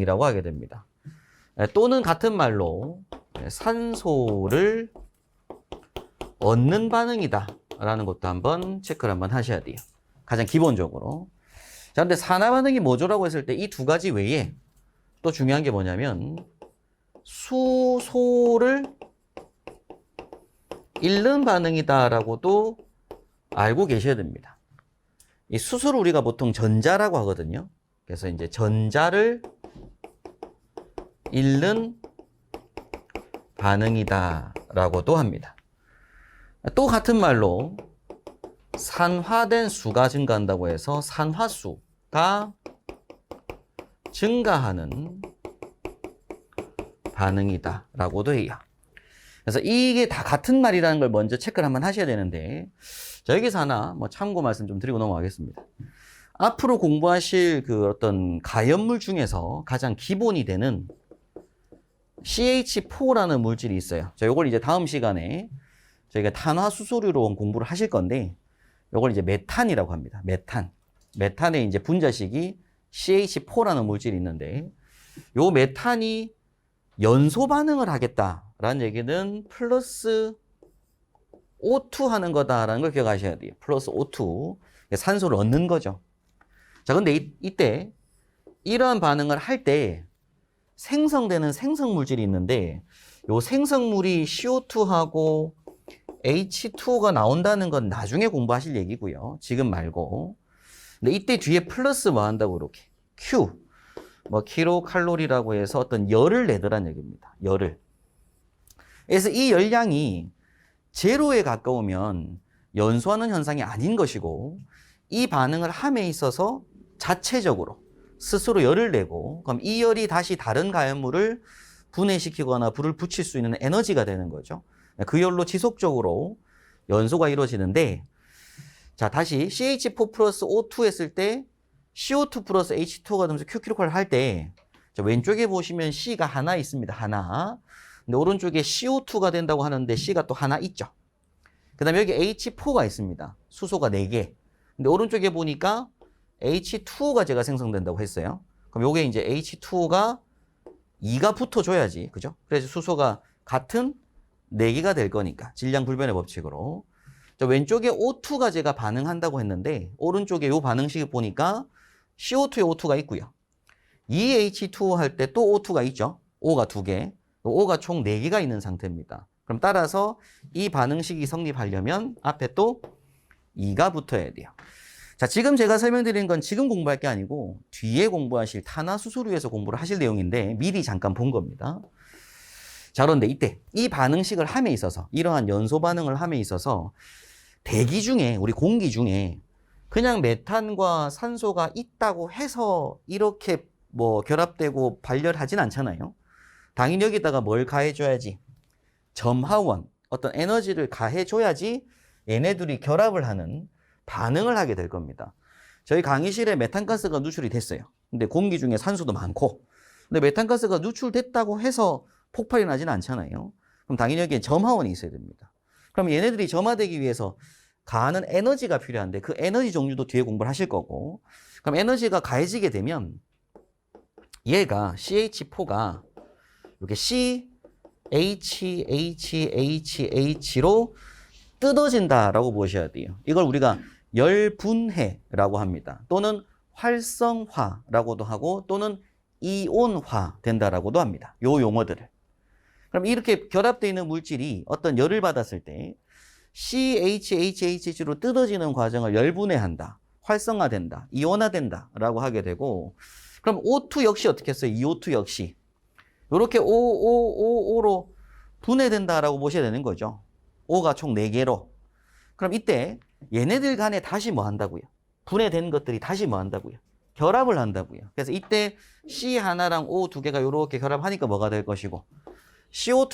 이라고 하게 됩니다. 또는 같은 말로 산소를 얻는 반응이다 라는 것도 한번 체크를 한번 하셔야 돼요. 가장 기본적으로. 자, 근데 산화 반응이 뭐죠라고 했을 때 이 두 가지 외에 또 중요한 게 뭐냐면 수소를 잃는 반응이다라고도 알고 계셔야 됩니다. 이 수소를 우리가 보통 전자라고 하거든요. 그래서 이제 전자를 잃는 반응이다라고도 합니다. 또 같은 말로 산화된 수가 증가한다고 해서 산화수가 증가하는 반응이다라고도 해요. 그래서 이게 다 같은 말이라는 걸 먼저 체크를 한번 하셔야 되는데, 자, 여기서 하나 뭐 참고 말씀 좀 드리고 넘어가겠습니다. 앞으로 공부하실 그 어떤 가연물 중에서 가장 기본이 되는 CH4라는 물질이 있어요. 자, 요걸 이제 다음 시간에 저희가 탄화수소류로 공부를 하실 건데, 요걸 이제 메탄이라고 합니다. 메탄. 메탄의 이제 분자식이 CH4라는 물질이 있는데, 요 메탄이 연소 반응을 하겠다라는 얘기는 플러스 O2 하는 거다라는 걸 기억하셔야 돼요. 플러스 O2. 산소를 얻는 거죠. 자, 근데 이때 이러한 반응을 할 때 생성되는 생성물질이 있는데, 요 생성물이 CO2하고 H2O가 나온다는 건 나중에 공부하실 얘기고요. 지금 말고. 근데 이때 뒤에 플러스 뭐 한다고 이렇게 Q, 뭐 킬로칼로리라고 해서 어떤 열을 내더란 얘기입니다. 열을. 그래서 이 열량이 제로에 가까우면 연소하는 현상이 아닌 것이고, 이 반응을 함에 있어서 자체적으로 스스로 열을 내고, 그럼 이 열이 다시 다른 가연물을 분해시키거나 불을 붙일 수 있는 에너지가 되는 거죠. 그 열로 지속적으로 연소가 이루어지는데, 자, 다시 CH4 플러스 O2 했을 때 CO2 플러스 H2O가 되면서 Q킬로칼로리 할 때, 자, 왼쪽에 보시면 C가 하나 있습니다. 하나. 근데 오른쪽에 CO2가 된다고 하는데 C가 또 하나 있죠. 그 다음에 여기 H4가 있습니다. 수소가 4개. 근데 오른쪽에 보니까 H2O가 제가 생성된다고 했어요. 그럼 요게 이제 H2O가 2가 붙어줘야지. 그죠? 그래서 수소가 같은 4개가 될 거니까. 질량 불변의 법칙으로. 자, 왼쪽에 O2가 제가 반응한다고 했는데, 오른쪽에 요 방식을 보니까 CO2에 O2가 있고요. 이 H2O 할 때 또 O2가 있죠. O가 2개. O가 총 4개가 있는 상태입니다. 그럼 따라서 이 반응식이 성립하려면 앞에 또 2가 붙어야 돼요. 자, 지금 제가 설명드린 건 지금 공부할 게 아니고 뒤에 공부하실 탄화수소류에서 공부를 하실 내용인데 미리 잠깐 본 겁니다. 자, 그런데 이때 이 반응식을 함에 있어서, 이러한 연소 반응을 함에 있어서 대기 중에, 우리 공기 중에 그냥 메탄과 산소가 있다고 해서 이렇게 뭐 결합되고 발열하진 않잖아요. 당연히 여기다가 뭘 가해줘야지? 점화원, 어떤 에너지를 가해줘야지 얘네들이 결합을 하는 반응을 하게 될 겁니다. 저희 강의실에 메탄가스가 누출이 됐어요. 근데 공기 중에 산소도 많고, 근데 메탄가스가 누출됐다고 해서 폭발이 나진 않잖아요. 그럼 당연히 여기에 점화원이 있어야 됩니다. 그럼 얘네들이 점화되기 위해서 가하는 에너지가 필요한데, 그 에너지 종류도 뒤에 공부를 하실 거고, 그럼 에너지가 가해지게 되면 얘가 CH4가 이렇게 CHHHH로 뜯어진다라고 보셔야 돼요. 이걸 우리가 열분해라고 합니다. 또는 활성화라고도 하고, 또는 이온화 된다라고도 합니다. 요 용어들을. 그럼 이렇게 결합되어 있는 물질이 어떤 열을 받았을 때 CHHH로 뜯어지는 과정을 열분해한다, 활성화된다, 이온화된다 라고 하게 되고, 그럼 O2 역시 어떻게 했어요? 이 O2 역시 이렇게 OOO로 분해된다라고 보셔야 되는 거죠. O가 총 4개로. 그럼 이때 얘네들 간에 다시 뭐 한다고요? 분해된 것들이 다시 뭐 한다고요? 결합을 한다고요. 그래서 이때 C 하나랑 O 2개가 이렇게 결합하니까 뭐가 될 것이고, CO2